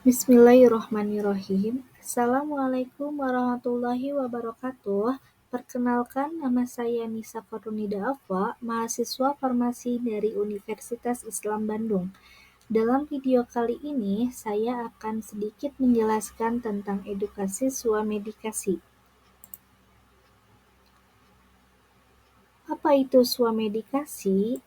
Bismillahirrohmanirrohim. Assalamualaikum warahmatullahi wabarakatuh. Perkenalkan, nama saya Nisa Korunida Afa, mahasiswa farmasi dari Universitas Islam Bandung. Dalam video kali ini, saya akan sedikit menjelaskan tentang edukasi swamedikasi. Apa itu swamedikasi?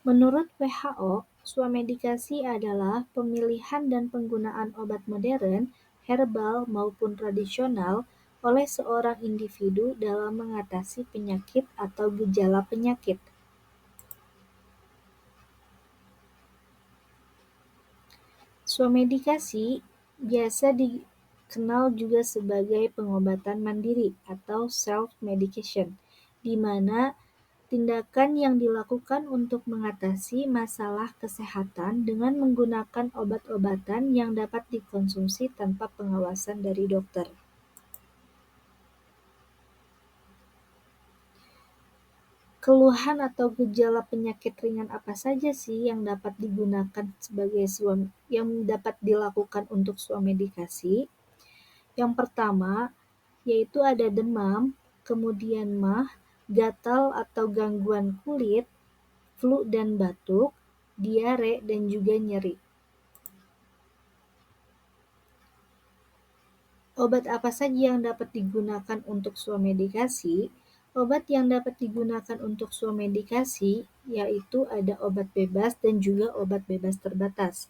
Menurut WHO, swamedikasi adalah pemilihan dan penggunaan obat modern, herbal maupun tradisional oleh seorang individu dalam mengatasi penyakit atau gejala penyakit. Swamedikasi biasa dikenal juga sebagai pengobatan mandiri atau self-medication, di mana tindakan yang dilakukan untuk mengatasi masalah kesehatan dengan menggunakan obat-obatan yang dapat dikonsumsi tanpa pengawasan dari dokter. Keluhan atau gejala penyakit ringan apa saja sih yang dapat digunakan yang dapat dilakukan untuk swamedikasi? Yang pertama, yaitu ada demam, kemudian mah, gatal atau gangguan kulit, flu dan batuk, diare, dan juga nyeri. Obat apa saja yang dapat digunakan untuk swamedikasi? Obat yang dapat digunakan untuk swamedikasi yaitu ada obat bebas dan juga obat bebas terbatas.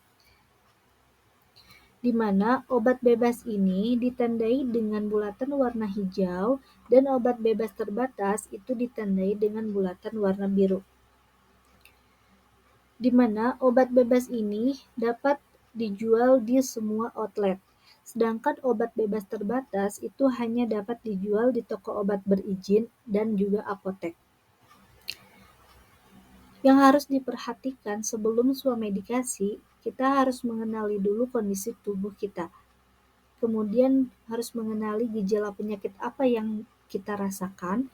Di mana obat bebas ini ditandai dengan bulatan warna hijau dan obat bebas terbatas itu ditandai dengan bulatan warna biru. Di mana obat bebas ini dapat dijual di semua outlet. Sedangkan obat bebas terbatas itu hanya dapat dijual di toko obat berizin dan juga apotek. Yang harus diperhatikan sebelum swamedikasi, kita harus mengenali dulu kondisi tubuh kita. Kemudian harus mengenali gejala penyakit apa yang kita rasakan,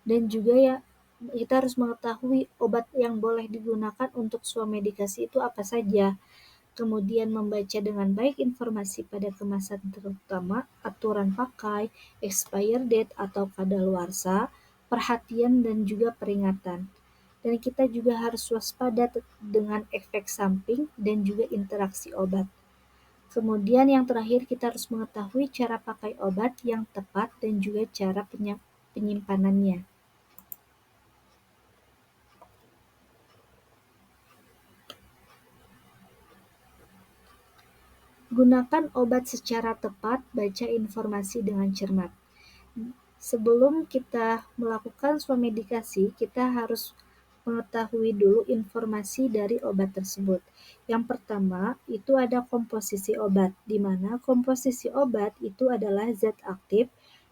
dan juga ya kita harus mengetahui obat yang boleh digunakan untuk swamedikasi itu apa saja. Kemudian membaca dengan baik informasi pada kemasan terutama aturan pakai, expire date atau kadaluarsa, perhatian dan juga peringatan. Dan kita juga harus waspada dengan efek samping dan juga interaksi obat. Kemudian yang terakhir kita harus mengetahui cara pakai obat yang tepat dan juga cara penyimpanannya. Gunakan obat secara tepat, baca informasi dengan cermat. Sebelum kita melakukan swamedikasi, kita harus mengetahui dulu informasi dari obat tersebut. Yang pertama, itu ada komposisi obat, di mana komposisi obat itu adalah zat aktif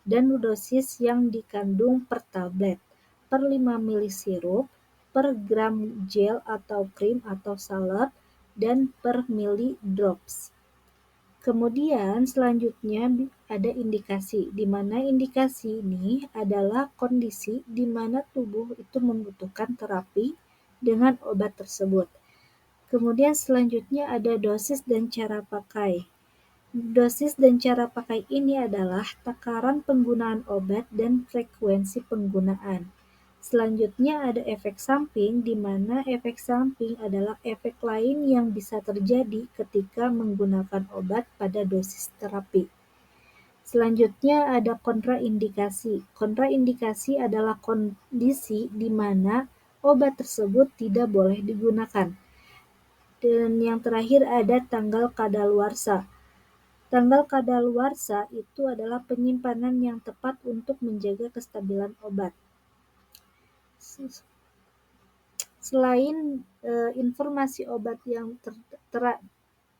dan dosis yang dikandung per tablet, per 5 ml sirup, per gram gel atau krim atau salep, dan per mili drops. Kemudian selanjutnya ada indikasi, di mana indikasi ini adalah kondisi di mana tubuh itu membutuhkan terapi dengan obat tersebut. Kemudian selanjutnya ada dosis dan cara pakai. Dosis dan cara pakai ini adalah takaran penggunaan obat dan frekuensi penggunaan. Selanjutnya ada efek samping, di mana efek samping adalah efek lain yang bisa terjadi ketika menggunakan obat pada dosis terapi. Selanjutnya ada kontraindikasi. Kontraindikasi adalah kondisi di mana obat tersebut tidak boleh digunakan. Dan yang terakhir ada tanggal kadaluarsa. Tanggal kadaluarsa itu adalah penyimpanan yang tepat untuk menjaga kestabilan obat. Selain informasi obat yang tertera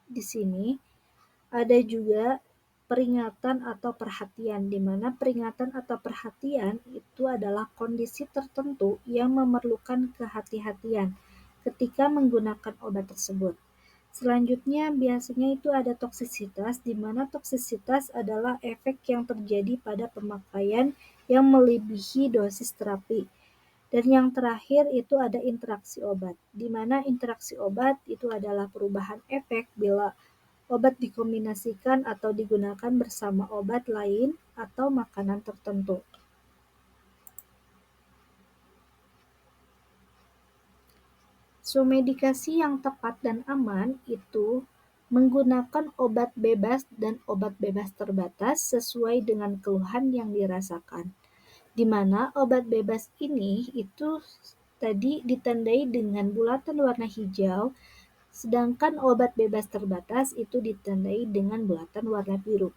di sini, ada juga peringatan atau perhatian, di mana peringatan atau perhatian itu adalah kondisi tertentu yang memerlukan kehati-hatian ketika menggunakan obat tersebut. Selanjutnya biasanya itu ada toksisitas, di mana toksisitas adalah efek yang terjadi pada pemakaian yang melebihi dosis terapi. Dan yang terakhir itu ada interaksi obat, di mana interaksi obat itu adalah perubahan efek bila obat dikombinasikan atau digunakan bersama obat lain atau makanan tertentu. Medikasi yang tepat dan aman itu menggunakan obat bebas dan obat bebas terbatas sesuai dengan keluhan yang dirasakan. Di mana obat bebas ini itu tadi ditandai dengan bulatan warna hijau, sedangkan obat bebas terbatas itu ditandai dengan bulatan warna biru.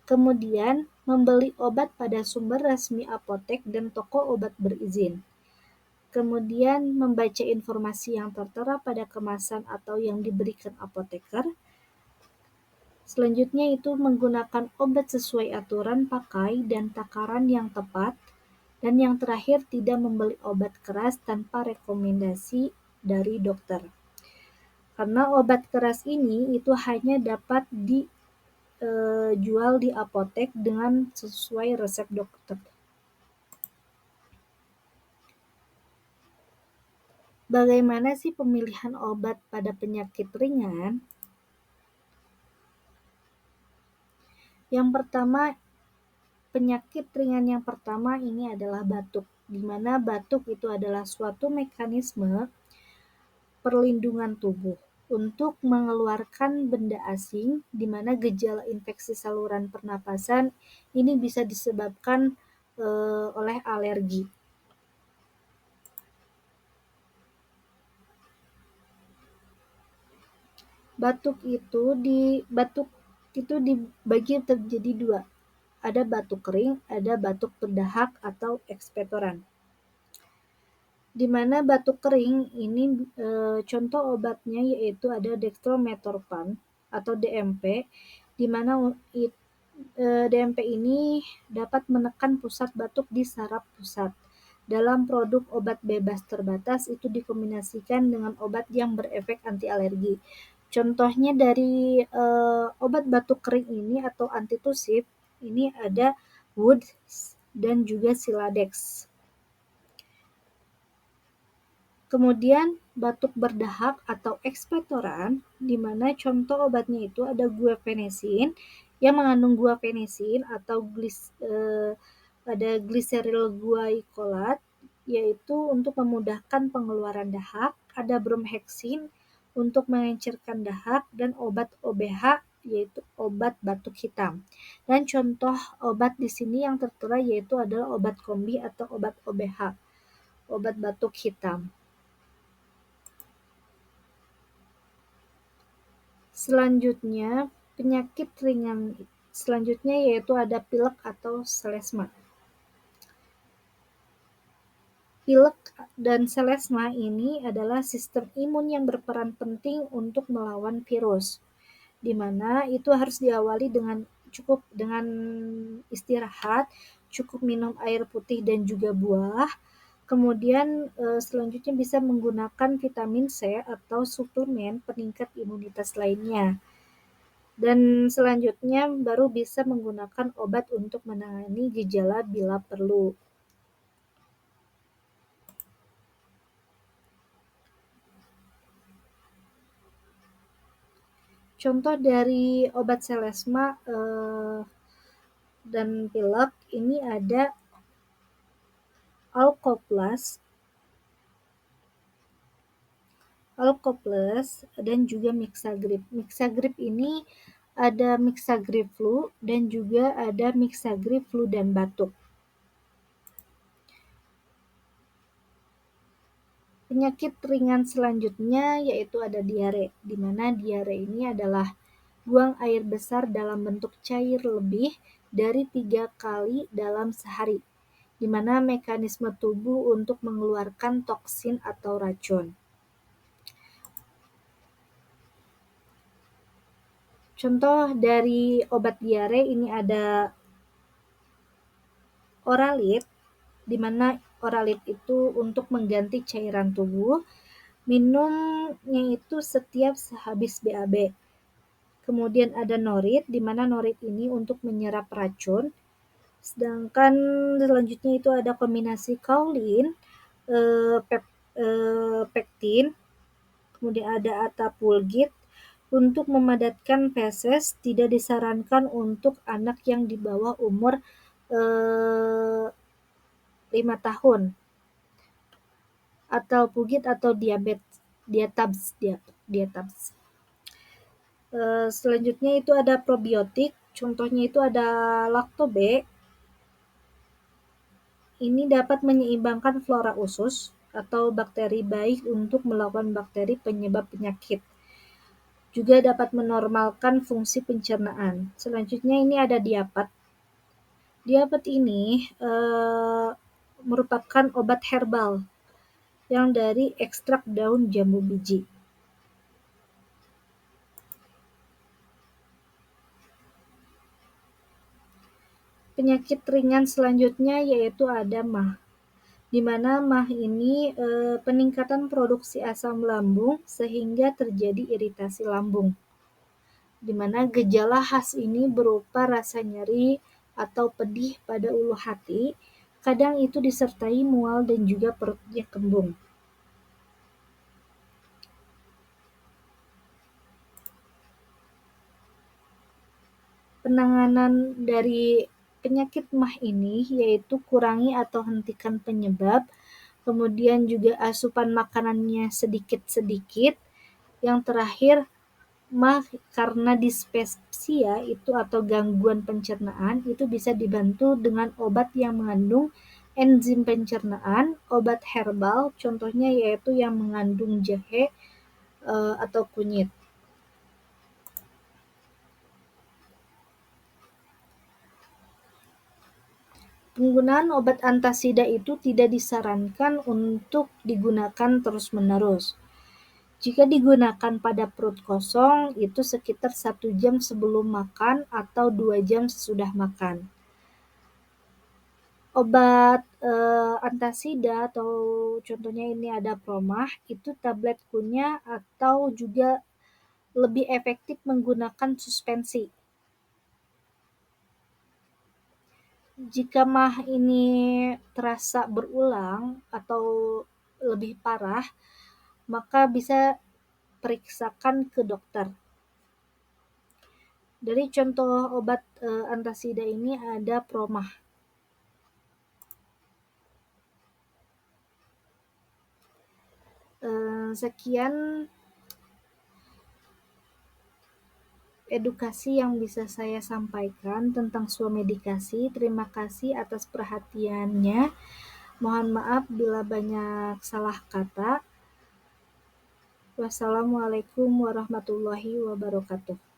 Kemudian, membeli obat pada sumber resmi apotek dan toko obat berizin. Kemudian, membaca informasi yang tertera pada kemasan atau yang diberikan apoteker. Selanjutnya itu menggunakan obat sesuai aturan pakai dan takaran yang tepat. Dan yang terakhir, tidak membeli obat keras tanpa rekomendasi dari dokter. Karena obat keras ini itu hanya dapat dijual di apotek dengan sesuai resep dokter. Bagaimana sih pemilihan obat pada penyakit ringan? Yang pertama, penyakit ringan yang pertama ini adalah batuk, di mana batuk itu adalah suatu mekanisme perlindungan tubuh untuk mengeluarkan benda asing, di mana gejala infeksi saluran pernapasan ini bisa disebabkan oleh alergi. Batuk itu dibagi terjadi dua. Ada batuk kering, ada batuk berdahak atau ekspektoran. Di mana batuk kering ini contoh obatnya yaitu ada dextromethorphan atau DMP, di mana DMP ini dapat menekan pusat batuk di saraf pusat. Dalam produk obat bebas terbatas itu dikombinasikan dengan obat yang berefek anti alergi. Contohnya dari obat batuk kering ini atau antitusif ini ada Woods dan juga Siladex. Kemudian batuk berdahak atau ekspektoran, di mana contoh obatnya itu ada guaifenesin yang mengandung guaifenesin atau ada gliseril guaicolat, yaitu untuk memudahkan pengeluaran dahak, ada bromhexin untuk mengencerkan dahak, dan obat OBH yaitu obat batuk hitam. Dan contoh obat di sini yang tertera yaitu adalah obat kombi atau obat OBH, obat batuk hitam. Selanjutnya, penyakit ringan selanjutnya yaitu ada pilek atau selesma. Pilek dan selesma ini adalah sistem imun yang berperan penting untuk melawan virus, di mana itu harus diawali dengan istirahat, cukup minum air putih dan juga buah. Kemudian selanjutnya bisa menggunakan vitamin C atau suplemen peningkat imunitas lainnya. Dan selanjutnya baru bisa menggunakan obat untuk menangani gejala bila perlu. Contoh dari obat selesma dan pilek ini ada Alcoplus dan juga Mixagrip. Mixagrip ini ada Mixagrip flu dan juga ada Mixagrip flu dan batuk. Penyakit ringan selanjutnya yaitu ada diare, di mana diare ini adalah buang air besar dalam bentuk cair lebih dari 3 kali dalam sehari, di mana mekanisme tubuh untuk mengeluarkan toksin atau racun. Contoh dari obat diare ini ada Oralit, di mana Oralit itu untuk mengganti cairan tubuh, minumnya itu setiap sehabis BAB. Kemudian ada Norit, di mana Norit ini untuk menyerap racun. Sedangkan selanjutnya itu ada kombinasi kaolin, pektin, kemudian ada atapulgit. Untuk memadatkan feses tidak disarankan untuk anak yang di bawah umur 5 tahun atau pugit atau diatabs. Selanjutnya itu ada probiotik, contohnya itu ada Lactobe. Ini dapat menyeimbangkan flora usus atau bakteri baik untuk melawan bakteri penyebab penyakit. Juga dapat menormalkan fungsi pencernaan. Selanjutnya ini ada diapat. Diapat ini merupakan obat herbal yang dari ekstrak daun jambu biji. Penyakit ringan selanjutnya yaitu ada MAH, di mana MAH ini peningkatan produksi asam lambung sehingga terjadi iritasi lambung, di mana gejala khas ini berupa rasa nyeri atau pedih pada ulu hati, kadang itu disertai mual dan juga perutnya kembung. Penanganan dari penyakit MAH ini yaitu kurangi atau hentikan penyebab, kemudian juga asupan makanannya sedikit-sedikit. Yang terakhir, MAH karena dispepsia itu atau gangguan pencernaan itu bisa dibantu dengan obat yang mengandung enzim pencernaan, obat herbal, contohnya yaitu yang mengandung jahe atau kunyit. Penggunaan obat antasida itu tidak disarankan untuk digunakan terus-menerus. Jika digunakan pada perut kosong, itu sekitar 1 jam sebelum makan atau 2 jam sesudah makan. Obat antasida atau contohnya ini ada Promah, itu tablet kunyah atau juga lebih efektif menggunakan suspensi. Jika MAH ini terasa berulang atau lebih parah, maka bisa periksakan ke dokter. Dari contoh obat antasida ini ada Promah. Sekian edukasi yang bisa saya sampaikan tentang swamedikasi. Terima kasih atas perhatiannya. Mohon maaf bila banyak salah kata. Wassalamualaikum warahmatullahi wabarakatuh.